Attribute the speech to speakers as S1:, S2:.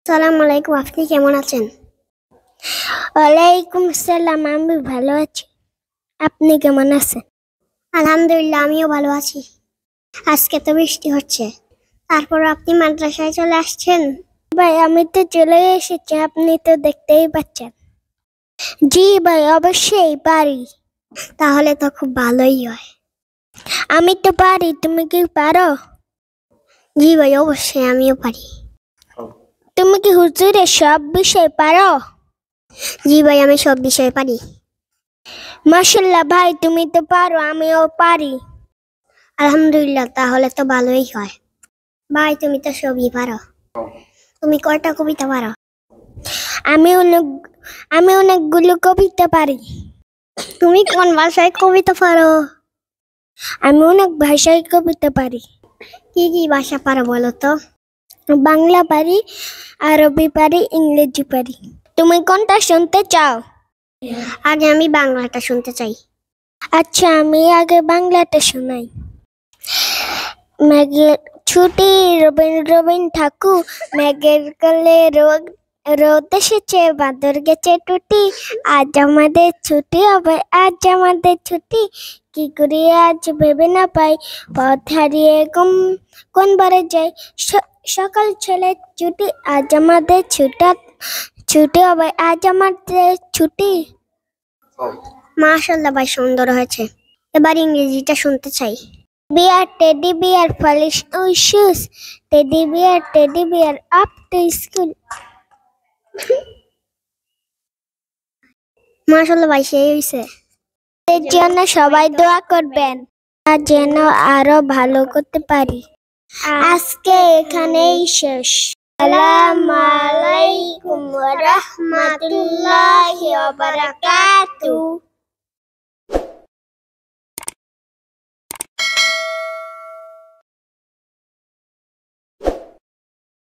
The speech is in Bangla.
S1: আসসালামু আলাইকুম, আপনি কেমন আছেন?
S2: ওয়ালাইকুম আসসালাম, আমি ভালো আছি। আপনি কেমন আছেন?
S1: আলহামদুলিল্লাহ, আমিও ভালো আছি। আজকে তো বৃষ্টি হচ্ছে, তারপর আপনি মাদ্রাসায় চলে আসছেন?
S2: ভাই, আমি তো চলে এসেছি, আপনি তো দেখতেই পাচ্ছেন। জি ভাই, অবশ্যই পারি।
S1: তাহলে তো খুব ভালোই হয়।
S2: আমি তো পারি, তুমি কি পারো?
S1: জি ভাই, অবশ্যই আমিও পারি।
S2: তুমি কি হুজুরের সব বিষয় পারো?
S1: জি ভাই, আমি সব বিষয় পারি।
S2: মাশাআল্লাহ ভাই, তুমি তো পারো, আমিও পারি।
S1: আলহামদুলিল্লাহ, তাহলে তো ভালোই হয়। ভাই, তুমি তো সবই পারো। তুমি কয়টা কবিতা পারো?
S2: আমি অনেকগুলো কবিতা পারি।
S1: তুমি কোন ভাষায় কবিতা পারো?
S2: আমি অনেক ভাষায় কবিতা পারি।
S1: কি কি ভাষা পারো বলো তো?
S2: বাংলা পারি, আরবি পারি, ইংরেজি পারি। তুমি কোনটা শুনতে চাও?
S1: আগে আমি বাংলাটা শুনতে চাই।
S2: আচ্ছা, আমি আগে বাংলাটা শোনাই। মেঘের ছুটি, রবীন্দ্রনাথ ঠাকুর। মেঘের কোলে রোদ এসেছে, বাদর গেছে টুটি। আজ আমাদের ছুটি হবে, আজ আমাদের ছুটি। কি করি আজ ভেবে না পাই, পথ হারিয়ে কোন বারে যাই। সকাল ছেলে ছুটি, আজ আমাদের ছুটি হবে, আজ আমাদের ছুটি।
S1: মাশাআল্লাহ ভাই, সুন্দর হয়েছে। এবার ইংরেজিটা শুনতে চাই।
S2: Bear, teddy bear, polish on shoes. Teddy bear, up to school.
S1: মাশাআল্লাহ ভাই, সেই হয়েছে।
S2: এর জন্য সবাই দোয়া করবেন, আর যেন আরো ভালো করতে পারি। আজকে এখানেই শেষ। আসসালামু আলাইকুম ওয়া রাহমাতুল্লাহি ওয়া বারাকাতুহু।